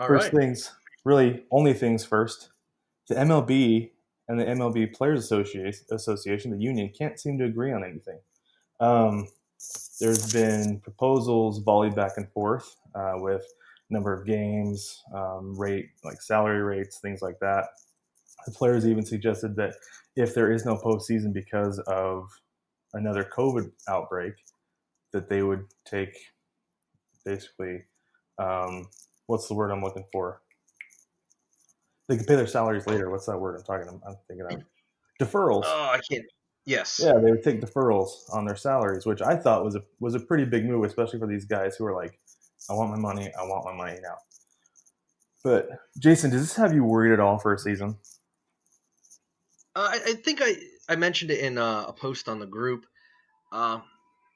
All First right. things, really only things first. The MLB and the MLB Players Association, the union, can't seem to agree on anything. Um, there's been proposals volleyed back and forth with number of games, rate, like salary rates, things like that. The players even suggested that if there is no postseason because of another COVID outbreak, that they would take basically, um, what's the word I'm looking for? They could pay their salaries later. What's that word I'm thinking of? Deferrals. Oh, I can't. Yes. Yeah, they would take deferrals on their salaries, which I thought was a pretty big move, especially for these guys who are like, I want my money, I want my money now. But Jason, does this have you worried at all for a season? I think I mentioned it in a post on the group. Uh,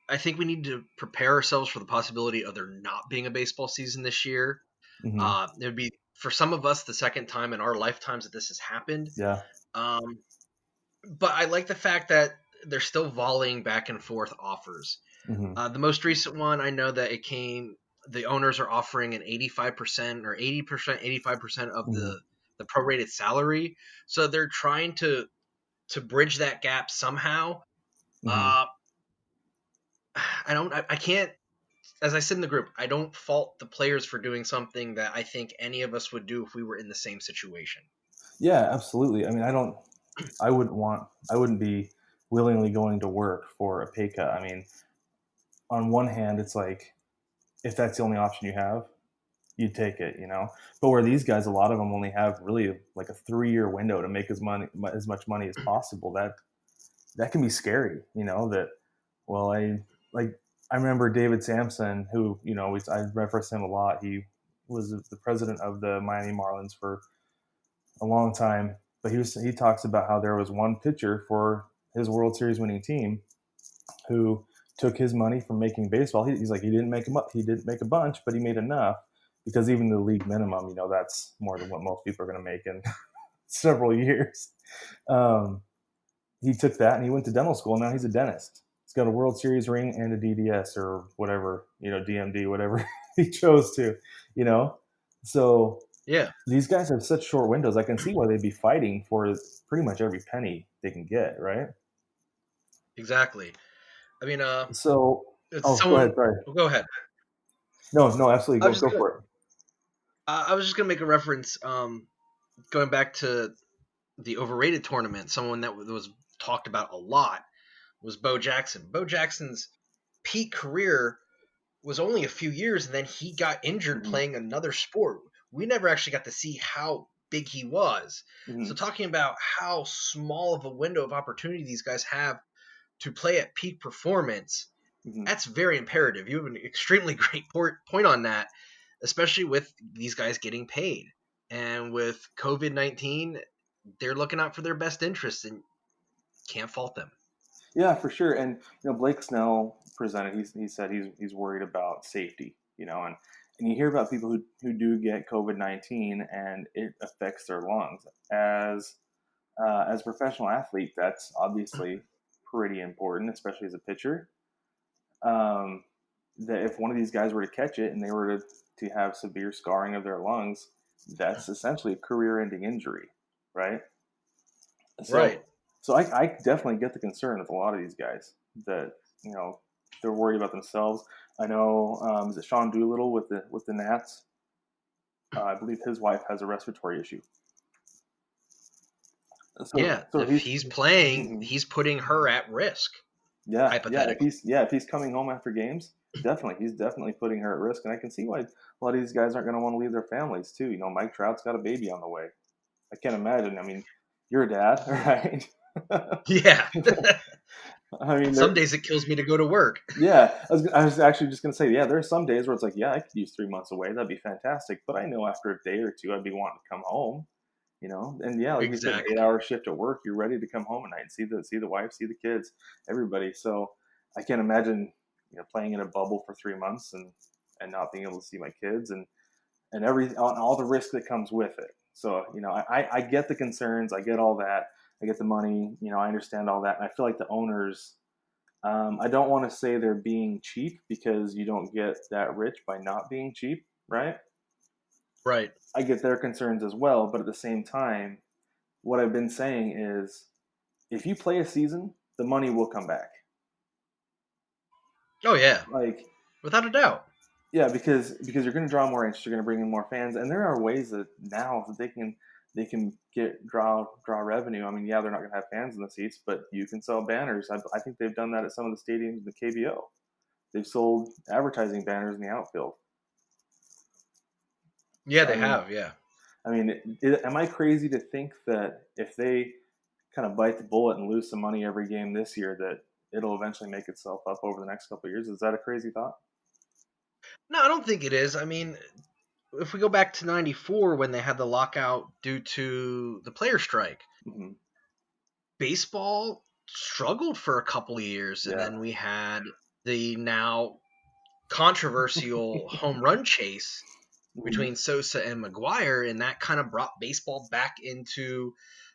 I think we need to prepare ourselves for the possibility of there not being a baseball season this year. Mm-hmm. It would be for some of us the second time in our lifetimes that this has happened. Yeah. Um, but I like the fact that they're still volleying back and forth offers. Mm-hmm. The most recent one, I know that the owners are offering an 85% or 80%, 85% of Mm-hmm. the prorated salary. So they're trying to bridge that gap somehow. Mm-hmm. Uh, I can't, as I said in the group, I don't fault the players for doing something that I think any of us would do if we were in the same situation. Yeah, absolutely. I mean, I wouldn't be willingly going to work for a pay cut. I mean, on one hand, it's like if that's the only option you have, you take it, you know. But where these guys, a lot of them only have really like a 3 year window to make as much money as possible. That can be scary, you know. That well, like I remember David Sampson, who I reference him a lot. He was the president of the Miami Marlins for a long time, but he talks about how there was one pitcher for his World Series winning team who took his money from making baseball. He's like he didn't make a bunch, but he made enough because even the league minimum, that's more than what most people are going to make in several years. Um, he took that and he went to dental school. Now he's a dentist. He's got a World Series ring and a DDS or whatever, DMD, whatever he chose to, you know. So Yeah, these guys have such short windows. I can see why they'd be fighting for pretty much every penny they can get, right? exactly. I mean, So, it's oh, go ahead. someone. Sorry. Well, go ahead. No, no, absolutely. I was Go just gonna. for it. I was just gonna make a reference. Going back to the overrated tournament, someone that was talked about a lot was Bo Jackson. Bo Jackson's peak career was only a few years, and then he got injured Mm-hmm. playing another sport. We never actually got to see how big he was. So Mm-hmm. talking about how small of a window of opportunity these guys have to play at peak performance, Mm-hmm. that's very imperative. You have an extremely great point on that, especially with these guys getting paid. And with COVID-19, they're looking out for their best interests and can't fault them. Yeah, for sure. And Blake Snell presented. He said he's worried about safety. And you hear about people who do get COVID-19 and it affects their lungs. As a professional athlete, that's obviously pretty important, especially as a pitcher. Um, that if one of these guys were to catch it and they were to have severe scarring of their lungs, that's essentially a career-ending injury, right? Right. So I definitely get the concern of a lot of these guys that they're worried about themselves. I know is it Sean Doolittle with the Nats? I believe his wife has a respiratory issue. So Yeah. so If he's he's playing, mhm. he's putting her at risk, Yeah. hypothetically. If he's coming home after games, he's definitely putting her at risk, and I can see why a lot of these guys aren't going to want to leave their families too. Mike Trout's got a baby on the way. I can't imagine. I mean, you're a dad, right? Yeah. I mean, Some days it kills me to go to work. yeah. I was actually just going to say, yeah, there are some days where it's like, yeah, I could use 3 months away. That'd be fantastic. But I know after a day or two, I'd be wanting to come home. And yeah, like you said, Exactly. 8 hour shift at work, you're ready to come home at night and see the wife, see the kids, everybody. So I can't imagine, playing in a bubble for 3 months and not being able to see my kids and all the risk that comes with it. So, I get the concerns. I get all that. I get the money. I understand all that. And I feel like the owners, I don't want to say they're being cheap because you don't get that rich by not being cheap, right? Right. I get their concerns as well, but at the same time, what I've been saying is, if you play a season, the money will come back. Oh yeah, Like, without a doubt. yeah, because you're going to draw more interest, you're going to bring in more fans, and there are ways that now that they can get draw revenue. I mean, yeah, they're not going to have fans in the seats, but you can sell banners. I think they've done that at some of the stadiums in the KBO. They've sold advertising banners in the outfield. Yeah, So they have. Yeah. I mean, am I crazy to think that if they kind of bite the bullet and lose some money every game this year, that it'll eventually make itself up over the next couple of years? Is that a crazy thought? No, I don't think it is. I mean, if we go back to '94 when they had the lockout due to the player strike, Mm-hmm. baseball struggled for a couple of years, and Yeah. then we had the now controversial home run chase Mm-hmm. between Sosa and McGuire, and that kind of brought baseball back into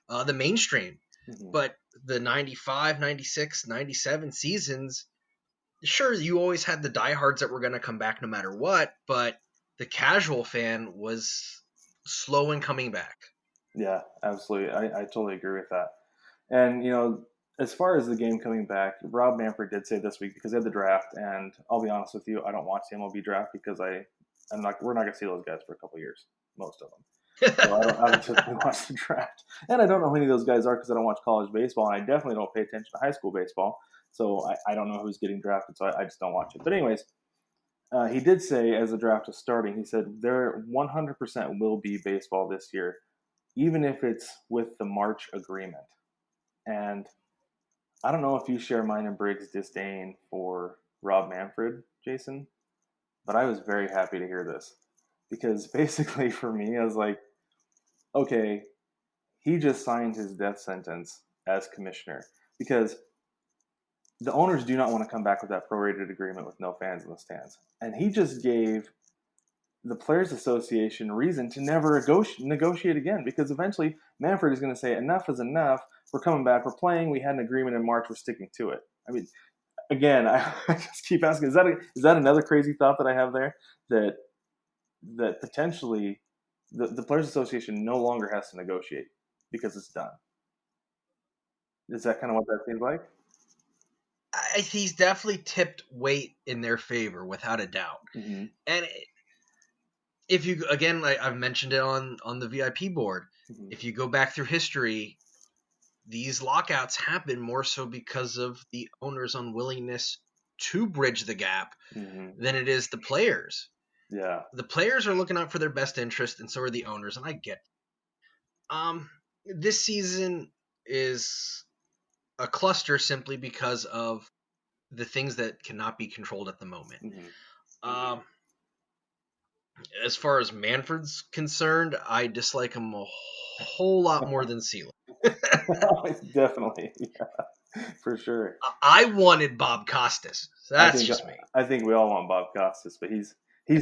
the mainstream. Mm-hmm. But the 95, 96, 97 seasons, sure, you always had the diehards that were going to come back no matter what, but the casual fan was slow in coming back. Yeah, absolutely. I totally agree with that. And, as far as the game coming back, Rob Manfred did say this week because they had the draft, and I'll be honest with you, I don't watch the MLB draft because we're not going to see those guys for a couple of years, most of them. So I don't typically watch the draft. And I don't know who any of those guys are because I don't watch college baseball, and I definitely don't pay attention to high school baseball. So I don't know who's getting drafted, so I just don't watch it. But anyways, he did say as the draft was starting, he said there 100% will be baseball this year, even if it's with the March agreement. And I don't know if you share mine and Briggs' disdain for Rob Manfred, Jason, but I was very happy to hear this because basically for me, I was like, okay, he just signed his death sentence as commissioner because the owners do not want to come back with that prorated agreement with no fans in the stands. And he just gave the Players Association reason to never negotiate again because eventually Manfred is going to say, enough is enough. We're coming back. We're playing. We had an agreement in March. We're sticking to it. I mean, again, I just keep asking, is that another crazy thought that I have there? That potentially the Players Association no longer has to negotiate because it's done. Is that kind of what that seems like? He's definitely tipped weight in their favor, without a doubt. Mm-hmm. And if you, again, like I've mentioned it on the VIP board, Mm-hmm. if you go back through history, these lockouts happen more so because of the owner's unwillingness to bridge the gap Mm-hmm. than it is the players. Yeah. The players are looking out for their best interest, and so are the owners, and I get it. This season is a cluster simply because of the things that cannot be controlled at the moment. Mm-hmm. As far as Manfred's concerned, I dislike him a whole lot more than Sealy. Definitely, yeah, for sure. I wanted Bob Costas. That's just me. I think we all want Bob Costas, but he's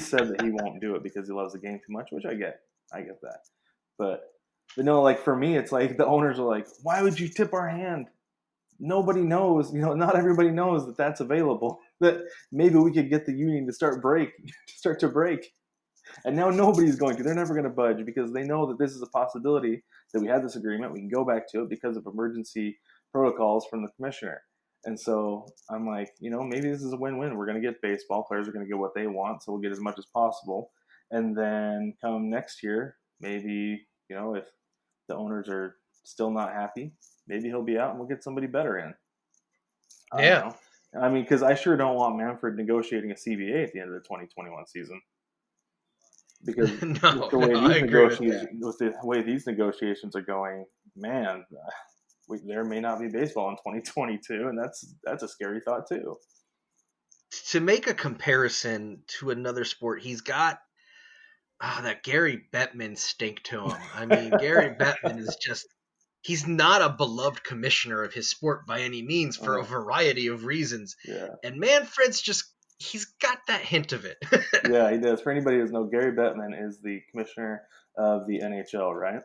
said that he won't do it because he loves the game too much, which I get. I get that. But no, like for me, it's like the owners are like, why would you tip our hand? Nobody knows, not everybody knows that that's available. That maybe we could get the union to start to break. And now nobody's going to. They're never going to budge because they know that this is a possibility that we had this agreement. We can go back to it because of emergency protocols from the commissioner. And so I'm like, maybe this is a win-win. We're going to get baseball. Players are going to get what they want, so we'll get as much as possible. And then come next year, maybe, if the owners are still not happy, maybe he'll be out and we'll get somebody better in. I don't know. I mean, because I sure don't want Manfred negotiating a CBA at the end of the 2021 season. Because with the way these negotiations are going, man, there may not be baseball in 2022, and that's a scary thought too. To make a comparison to another sport, he's got that Gary Bettman stink to him. I mean, Gary Bettman is he's not a beloved commissioner of his sport by any means for a variety of reasons. Yeah. And Manfred's he's got that hint of it. Yeah, he does. For anybody who doesn't know, Gary Bettman is the commissioner of the NHL, right?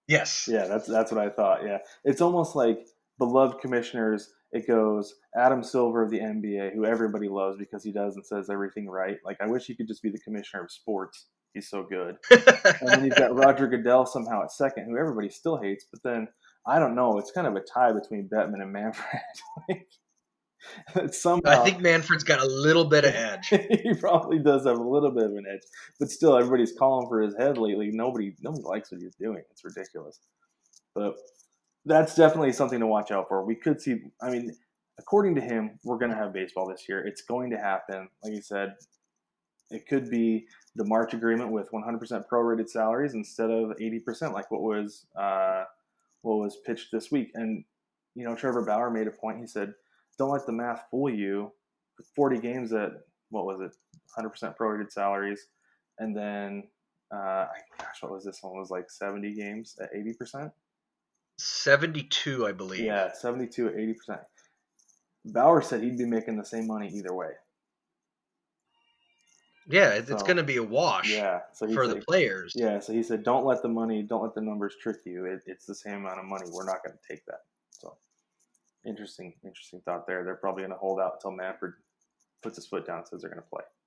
Yes. Yeah, that's what I thought. Yeah. It's almost like beloved commissioners. It goes Adam Silver of the NBA, who everybody loves because he does and says everything right. Like, I wish he could just be the commissioner of sports He's so good. And then you've got Roger Goodell somehow at second, who everybody still hates. But then, I don't know, it's kind of a tie between Bettman and Manfred. I Somehow, think Manfred's got a little bit of edge. he probably does have a little bit of an edge. But still, everybody's calling for his head lately. Nobody likes what he's doing. It's ridiculous. But that's definitely something to watch out for. We could see, I mean, according to him, we're going to have baseball this year. It's going to happen. Like you said, it could be the March agreement with 100% prorated salaries instead of 80%, like what was pitched this week. And Trevor Bauer made a point. He said, "Don't let the math fool you. 40 games at what was it, 100% prorated salaries, and then what was this one? It was like 70 games at 80%." 72, I believe. Yeah, 72 at 80%. Bauer said he'd be making the same money either way. Yeah, it's going to be a wash for the players. Yeah, so he said, don't let the numbers trick you. It's the same amount of money. We're not going to take that. So, interesting thought there. They're probably going to hold out until Manfred puts his foot down and says they're going to play.